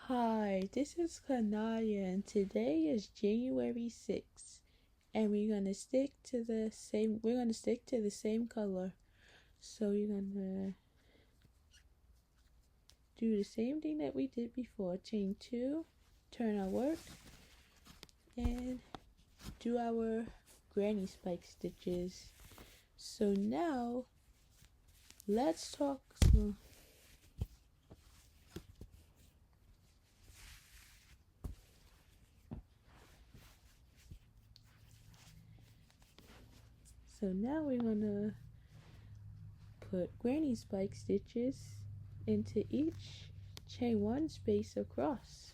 Hi, this is Kanaya, and today is January 6th, and we're gonna stick to the same color. So we're gonna do the same thing that we did before. Chain 2, turn our work, and do our granny spike stitches. So now, let's talk. So now we're gonna put granny spike stitches into each chain 1 space across.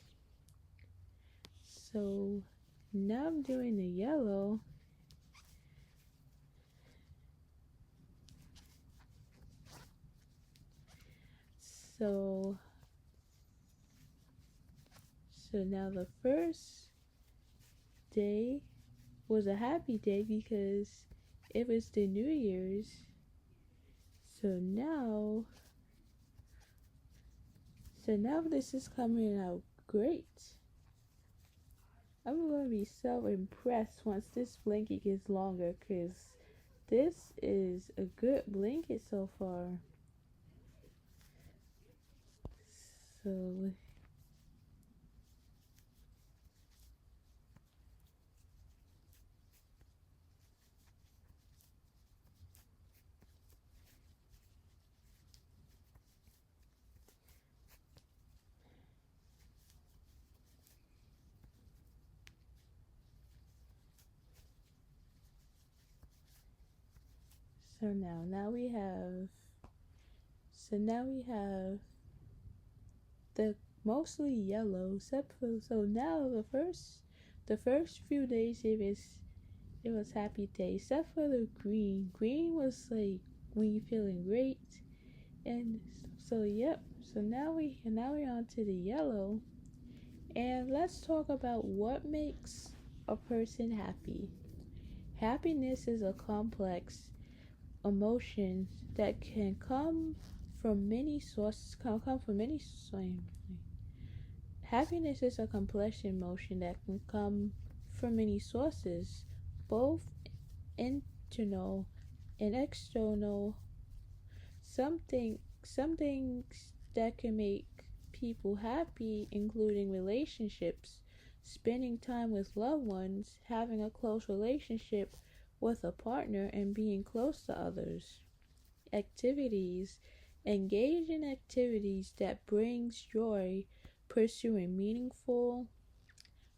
So now I'm doing the yellow. So now the first day was a happy day because it was the New Year's. So now this is coming out great. I'm going to be so impressed once this blanket gets longer because this is a good blanket so far. So now we have the mostly yellow except for now the first few days it was happy days except for the green. Green was like when you're feeling great, and so now we're on to the yellow, and let's talk about what makes a person happy. Happiness is a complex emotion that can come from many sources. Happiness is a complex emotion that can come from many sources, both internal and external. Some things that can make people happy, including relationships, spending time with loved ones, having a close relationship with a partner, and being close to others. Activities. Engage in activities that brings joy, pursuing meaningful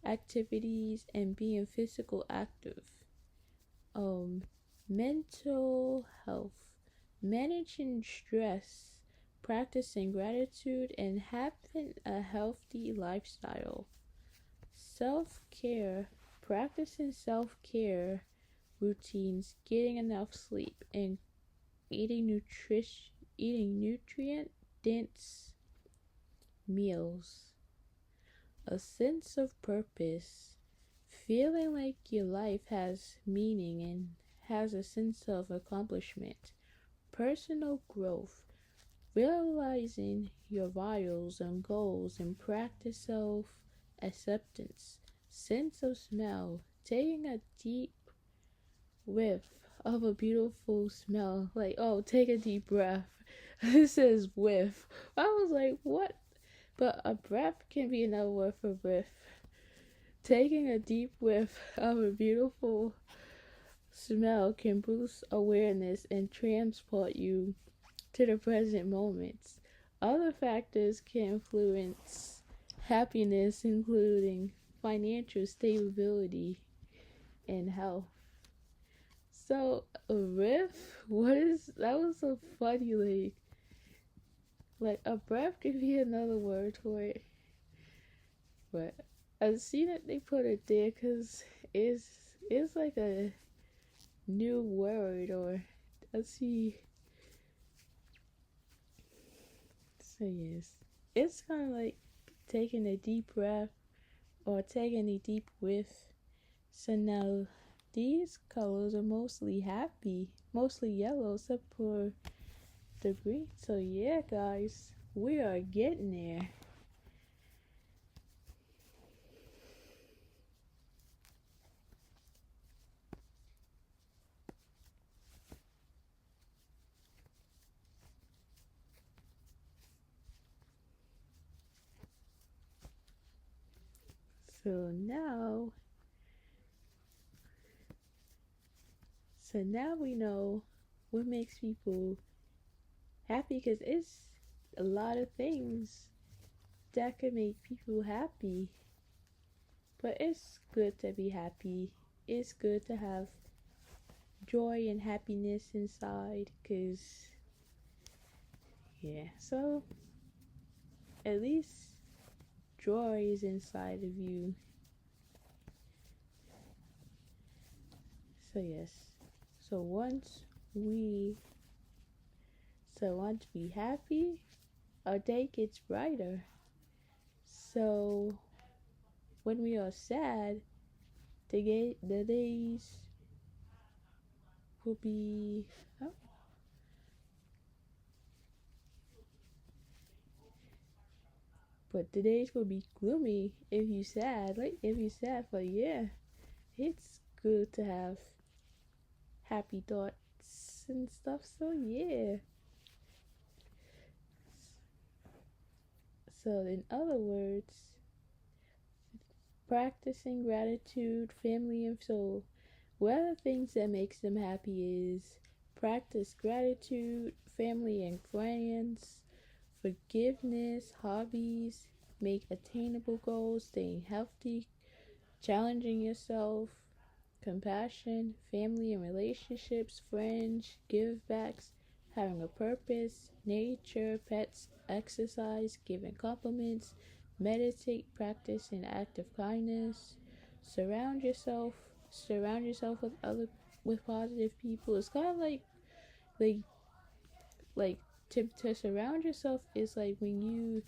activities and being physical active. Mental health. Managing stress, practicing gratitude, and having a healthy lifestyle. Self-care. Practicing self-care routines, getting enough sleep, and eating nutrient dense meals. A sense of purpose. Feeling like your life has meaning and has a sense of accomplishment. Personal growth. Realizing your values and goals and practice self acceptance. Sense of smell. Taking a deep whiff of a beautiful smell. Like, oh, take a deep breath. It says whiff. I was like, what? But a breath can be another word for whiff. Taking a deep whiff of a beautiful smell can boost awareness and transport you to the present moments. Other factors can influence happiness, including financial stability and health. So a riff, that was so funny. Like a breath could be another word for it, but I see that they put it there because it's like a new word, or let's see. So yes, it's kind of like taking a deep breath or taking a deep whiff. So now these colors are mostly happy, mostly yellow, except for the green. So yeah, guys, we are getting there. So now, so now we know what makes people happy, because it's a lot of things that could make people happy. But it's good to be happy. It's good to have joy and happiness inside, because, yeah. So at least joy is inside of you. So, yes. So we once we happy, our day gets brighter. So when we are sad, the days will be, oh, but the days will be gloomy if you sad. Like if you sad, but yeah, it's good to have happy thoughts and stuff. So yeah. So in other words, practicing gratitude, family and soul. One of the things that makes them happy is practice gratitude, family and friends, forgiveness, hobbies, make attainable goals, staying healthy, challenging yourself, compassion, family and relationships, friends, give backs, having a purpose, nature, pets, exercise, giving compliments, meditate, practice an act of kindness, surround yourself, with positive people. It's kind of like like to surround yourself is like when you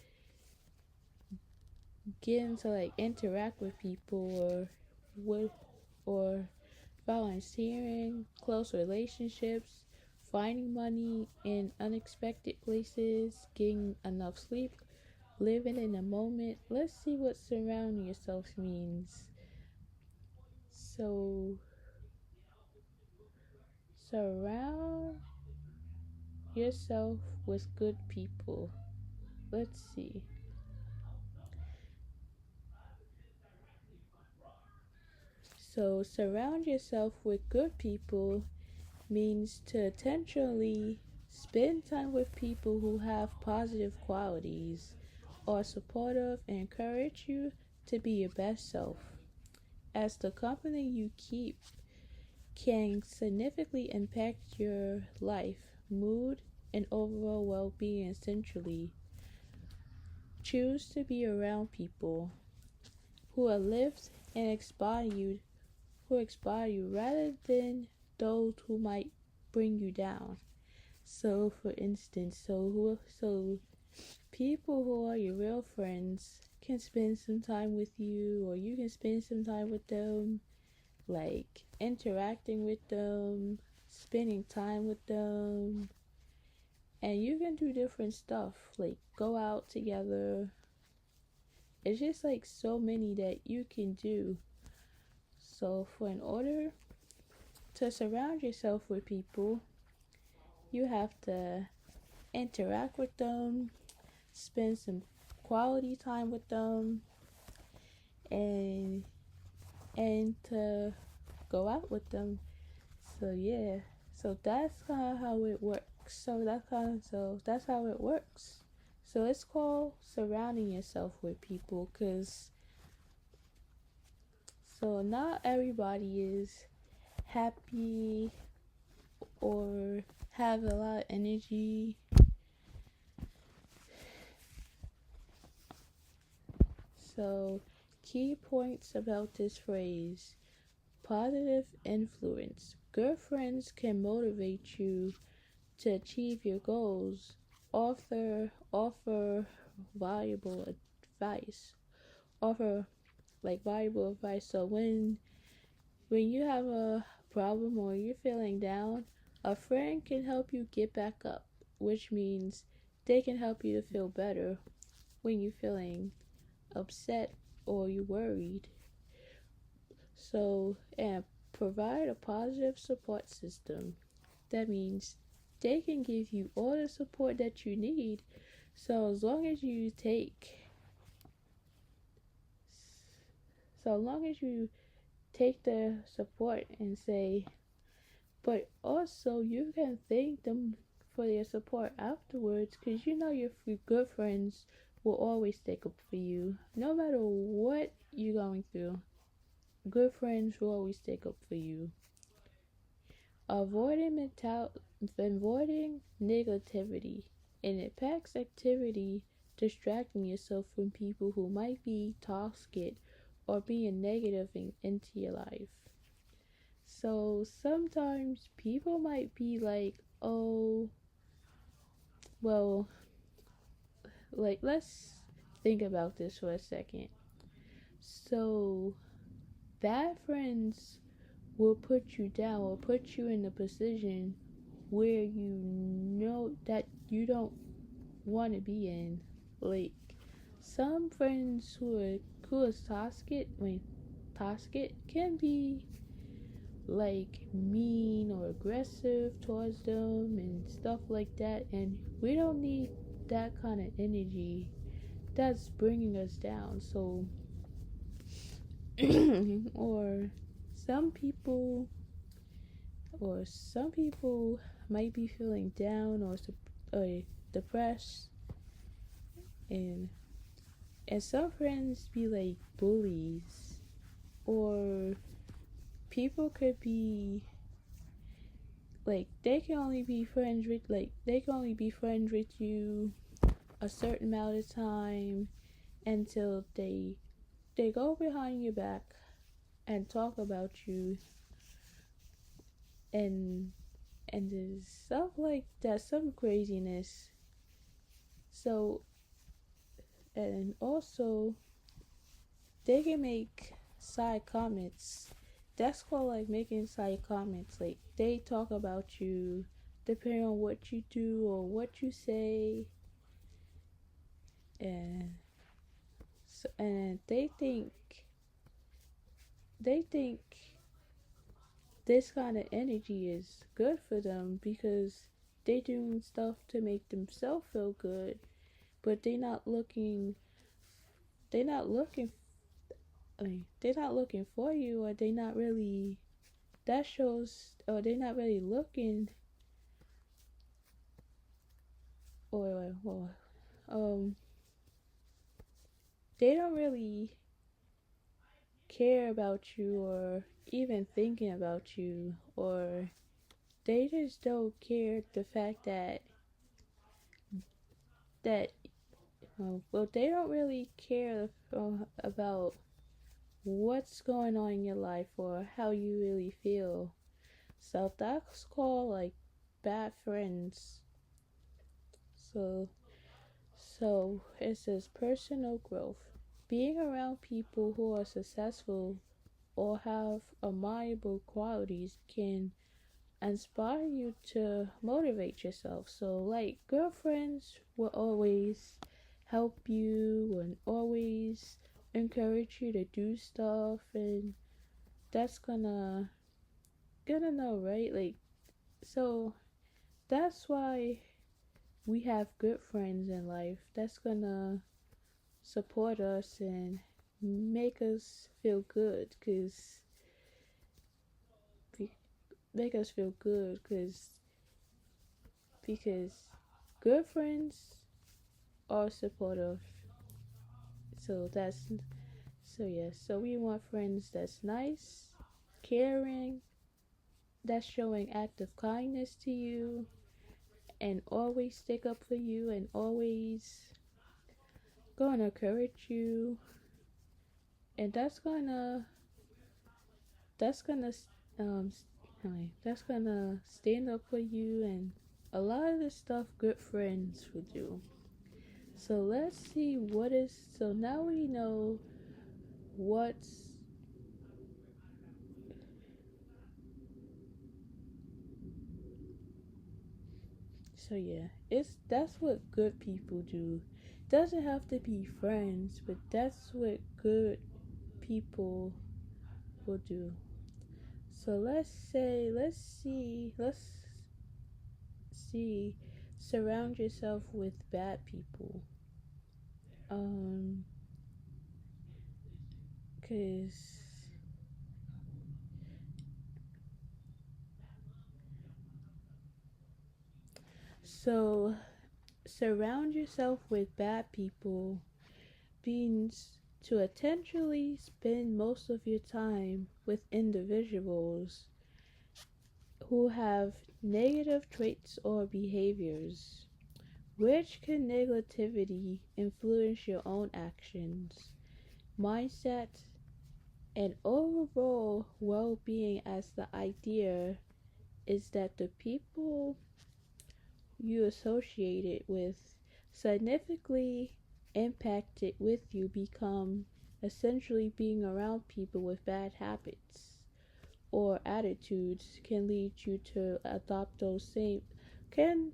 get into like interact with people with or volunteering, close relationships, finding money in unexpected places, getting enough sleep, living in the moment. Let's see what surrounding yourself means. So, surround yourself with good people. Let's see. So, surround yourself with good people means to intentionally spend time with people who have positive qualities, are supportive, and encourage you to be your best self, as the company you keep can significantly impact your life, mood, and overall well being. Essentially, choose to be around people who uplift and inspire you rather than those who might bring you down. So, for instance, so people who are your real friends can spend some time with you, or you can spend some time with them, like interacting with them, spending time with them, and you can do different stuff, like go out together. It's just like so many that you can do. So, for in order to surround yourself with people, you have to interact with them, spend some quality time with them, and to go out with them. So yeah, so that's kind of how it works. So that's how it works. So it's called surrounding yourself with people, cause so not everybody is happy or have a lot of energy. So key points about this phrase: positive influence. Good friends can motivate you to achieve your goals, offer valuable advice, offer valuable advice. So when you have a problem or you're feeling down, a friend can help you get back up, which means they can help you to feel better when you're feeling upset or you're worried. So, and provide a positive support system. That means they can give you all the support that you need. So as long as you take So long as you take the support and say, but also you can thank them for their support afterwards, because you know your good friends will always stick up for you no matter what you're going through. Good friends will always stick up for you. Avoiding negativity and it packs activity, distracting yourself from people who might be toxic or being negative into your life. So sometimes people might be like, oh, well, like, let's think about this for a second. So, bad friends will put you down or put you in a position where you know that you don't want to be in. Like, some friends who is toxic can be like mean or aggressive towards them and stuff like that, and we don't need that kind of energy that's bringing us down. So or some people some people might be feeling down or depressed, and some friends be like bullies, or people could be like they can only be friends with you a certain amount of time until they go behind your back and talk about you, and there's stuff like that, some craziness. So, and also they can make side comments. That's called like making side comments. Like they talk about you depending on what you do or what you say, and and they think this kind of energy is good for them because they doing stuff to make themselves feel good, but they're not looking they're not looking for you, or they not really that shows or they're not really looking, or um they don't really care about you or even thinking about you, or they just don't care the fact that well, they don't really care about what's going on in your life or how you really feel. So that's called like bad friends. So it says personal growth. Being around people who are successful or have admirable qualities can inspire you to motivate yourself. So like girlfriends will always help you and always encourage you to do stuff, and that's gonna know, right? Like, so that's why we have good friends in life that's gonna support us and make us feel good, make us feel good because good friends are supportive. So that's so yeah, so we want friends that's nice, caring, that's showing active kindness to you, and always stick up for you, and always gonna encourage you, and that's gonna um that's gonna stand up for you, and a lot of the stuff good friends will do. So let's see what is so now we know what's so yeah, it's that's what good people do. Doesn't have to be friends, but that's what good people will do. So let's see, surround yourself with bad people. Um, Cause so surround yourself with bad people means to intentionally spend most of your time with individuals who have negative traits or behaviors, which can negatively influence your own actions, mindset, and overall well being, as the idea is that the people you associated with significantly impacted with you become essentially being around people with bad habits or attitudes can lead you to adopt those same can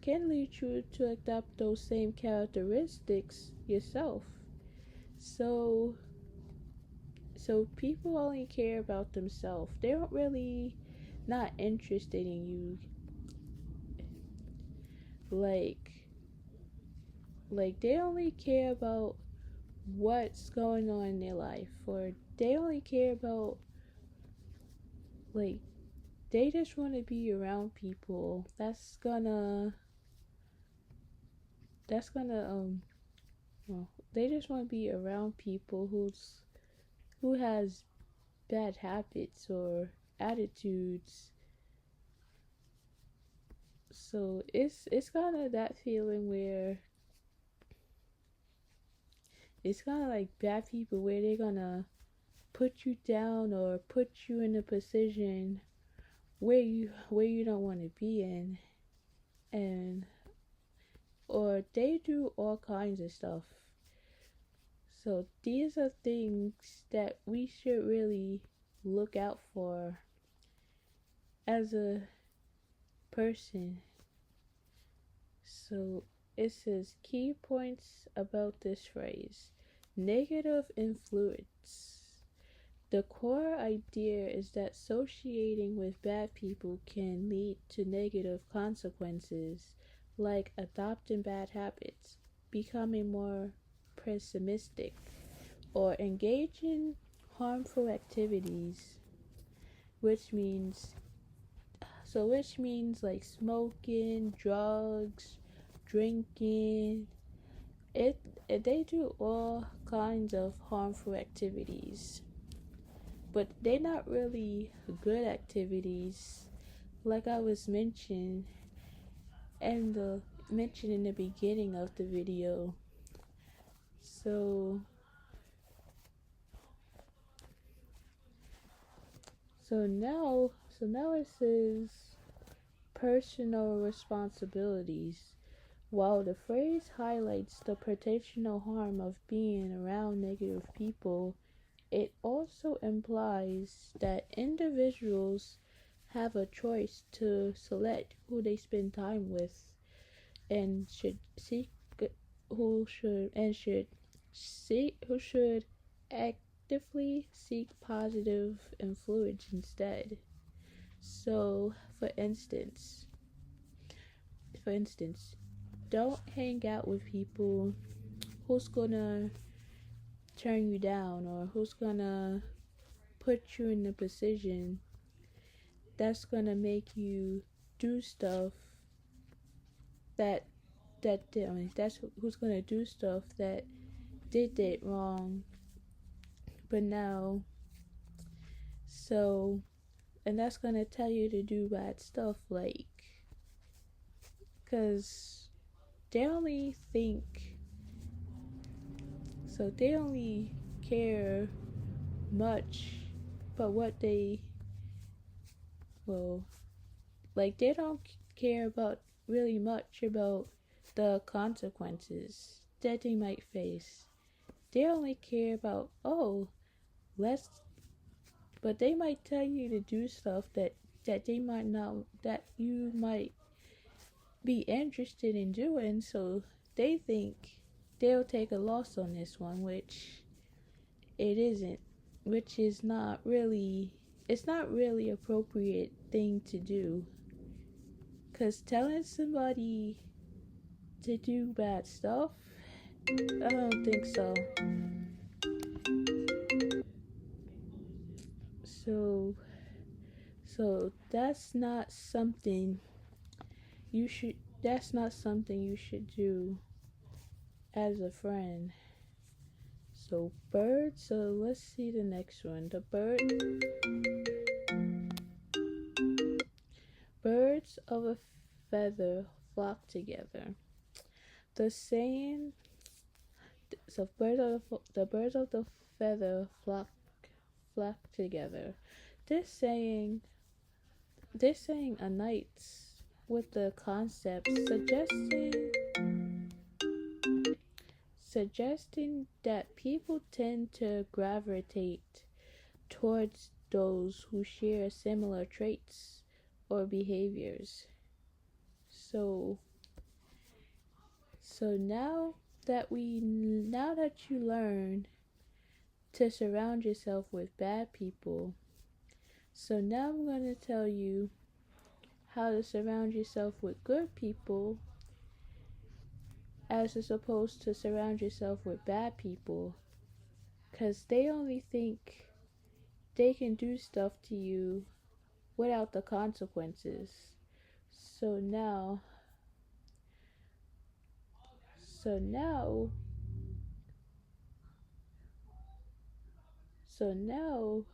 can lead you to adopt those same characteristics yourself. So people only care about themselves. They don't really not interested in you. Like they only care about what's going on in their life, or they only care about like they just want to be around people that's gonna well, they just want to be around people who has bad habits or attitudes. So it's kind of that feeling where it's kind of like bad people where they're gonna put you down or put you in a position where you don't want to be in, and or they do all kinds of stuff. So these are things that we should really look out for as a person. So it says key points about this phrase: negative influence. The core idea is that associating with bad people can lead to negative consequences, like adopting bad habits, becoming more pessimistic, or engaging harmful activities, which means like smoking, drugs, drinking. It, they do all kinds of harmful activities, but they're not really good activities, like I was mentioned in the beginning of the video. So now it says personal responsibilities. While the phrase highlights the potential harm of being around negative people, it also implies that individuals have a choice to select who they spend time with, and should actively seek positive influence instead. So, for instance, don't hang out with people who's gonna turn you down or who's gonna put you in a position that's gonna make you do stuff that that's who's gonna do stuff that did it wrong, but now so and that's gonna tell you to do bad stuff, like, cause they only think they only care much but what they well like they don't care about really much about the consequences that they might face. They only care about, oh, let's but they might tell you to do stuff that they might not that you might be interested in doing, so they think they'll take a loss on this one, which it isn't, which is not really it's not really appropriate thing to do, because telling somebody to do bad stuff, I don't think so. So so you should that's not something you should do as a friend. So birds, so let's see the next one. Birds of a feather flock together. The saying so the birds of the feather flock together. This saying unites with the concept suggesting that people tend to gravitate towards those who share similar traits or behaviors. So so now that you learn to surround yourself with bad people, so now I'm going to tell you how to surround yourself with good people as opposed to surround yourself with bad people, because they only think they can do stuff to you without the consequences. So now, so now, so now,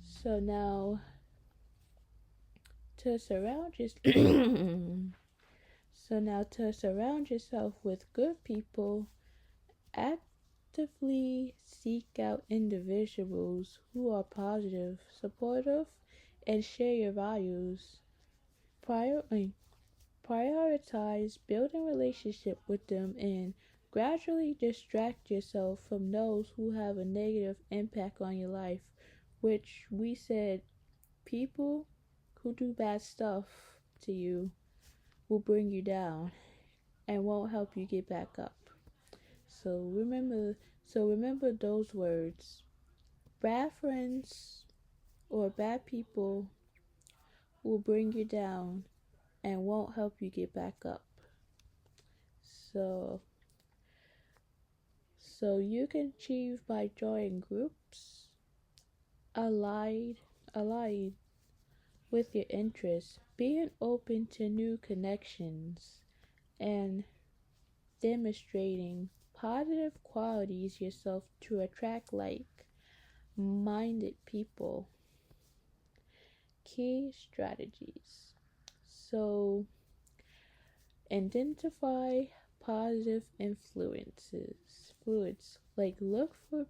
so now, to surround yourself, so now to surround yourself with good people, actively seek out individuals who are positive, supportive, and share your values. Prior, Prioritize building relationship with them and gradually distract yourself from those who have a negative impact on your life, which we said people who do bad stuff to you will bring you down and won't help you get back up. So remember those words. Bad friends or bad people will bring you down and won't help you get back up. So you can achieve by joining groups allied allied with your interests, being open to new connections, and demonstrating positive qualities yourself to attract like-minded people. Key strategies. So identify positive fluids like look for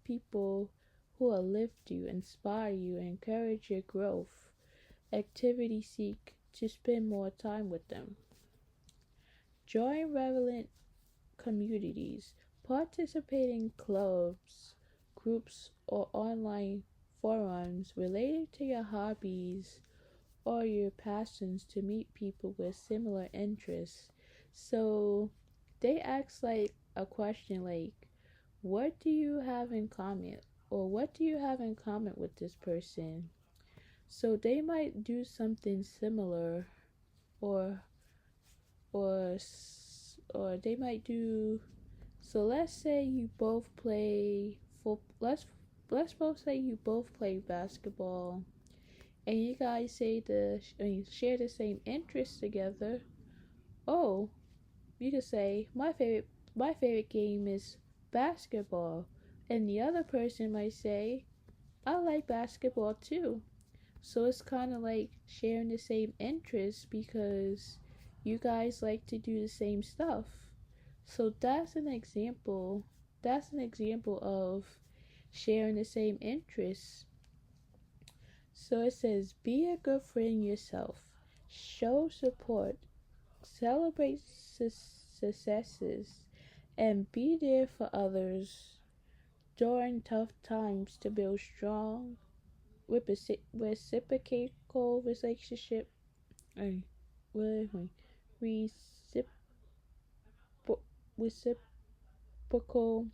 people who uplift you, inspire you, encourage your growth. Activity seek to spend more time with them. Join relevant communities. Participate in clubs, groups, or online forums related to your hobbies or your passions to meet people with similar interests. So they ask like a question like, what do you have in common? Or what do you have in common with this person? So they might do something similar, or or or they might do. So let's say you both play full. Let's both say you both play basketball, and you guys share the same interests together. Oh, you could say my favorite game is basketball, and the other person might say I like basketball too. So it's kind of like sharing the same interests because you guys like to do the same stuff. So That's an example of sharing the same interests. So it says, be a good friend yourself. Show support. Celebrate successes. And be there for others during tough times to build strong reciprocal relationship. Ay, recipro- reciprocal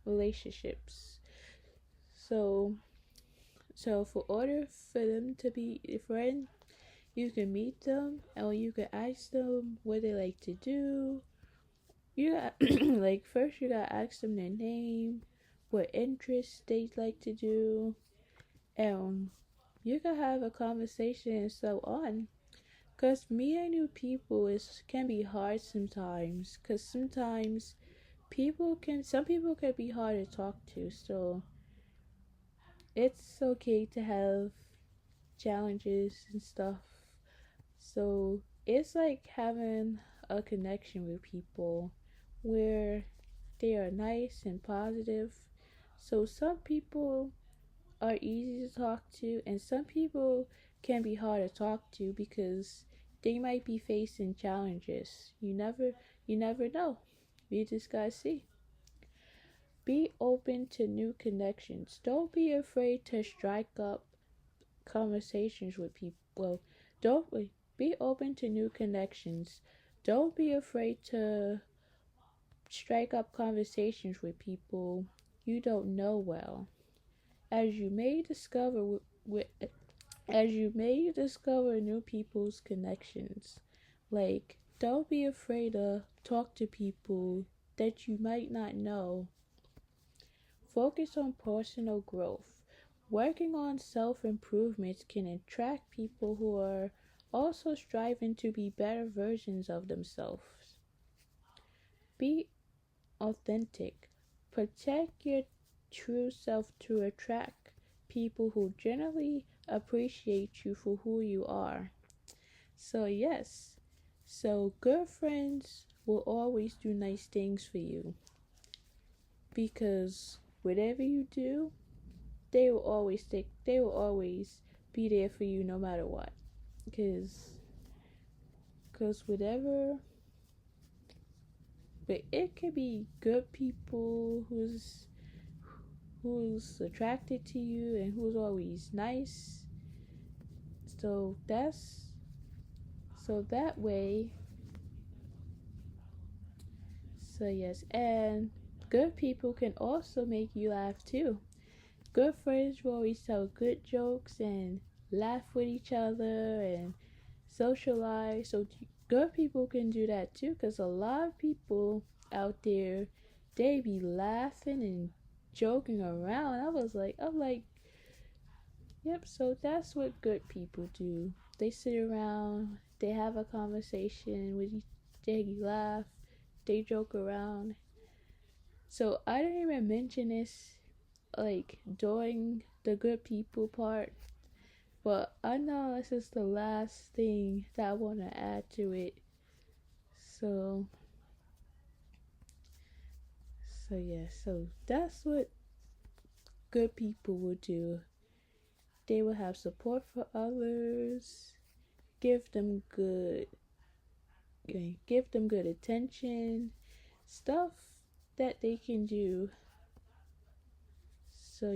relationships. So for order for them to be a friend, you can meet them and you can ask them what they like to do, you got like first you gotta ask them their name, what interests they like to do, and you can have a conversation and so on. Cause meeting new people is can be hard sometimes. Cause sometimes some people can be hard to talk to. So it's okay to have challenges and stuff. So it's like having a connection with people where they are nice and positive. So some people are easy to talk to, and some people can be hard to talk to because they might be facing challenges. You never know. You just gotta see. Be open to new connections. Don't be afraid to strike up conversations with people. Well, don't be open to new connections. Don't be afraid to strike up conversations with people you don't know well, as you may discover as you may discover new people's connections. Like, don't be afraid to talk to people that you might not know. Focus on personal growth. Working on self improvements can attract people who are also striving to be better versions of themselves. Be authentic. Protect your true self to attract people who genuinely appreciate you for who you are. So, yes, so good friends will always do nice things for you because whatever you do, they will always be there for you no matter what. Because whatever, but it could be good people who's attracted to you and who's always nice. So that way. So yes, and good people can also make you laugh too. Good friends will always tell good jokes and laugh with each other and socialize. So good people can do that too, because a lot of people out there, they be laughing and joking around. I'm like, yep. So that's what good people do. They sit around, they have a conversation with each, they laugh, they joke around. So I didn't even mention this like during the good people part, but I know this is the last thing that I want to add to it. So, so that's what good people will do. They will have support for others, give them good, give them good attention, stuff that they can do. So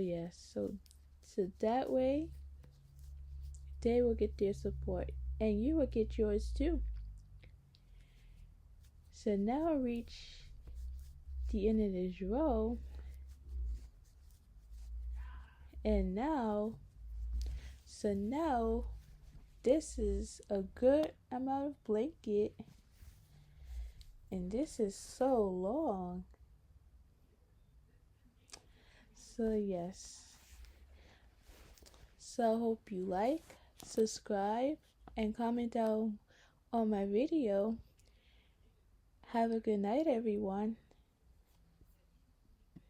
so that way they will get their support, and you will get yours too. So now I reach the end of this row, and now this is a good amount of blanket, and this is so long. So yes, so I hope you like, subscribe, and comment down on my video. Have a good night, everyone.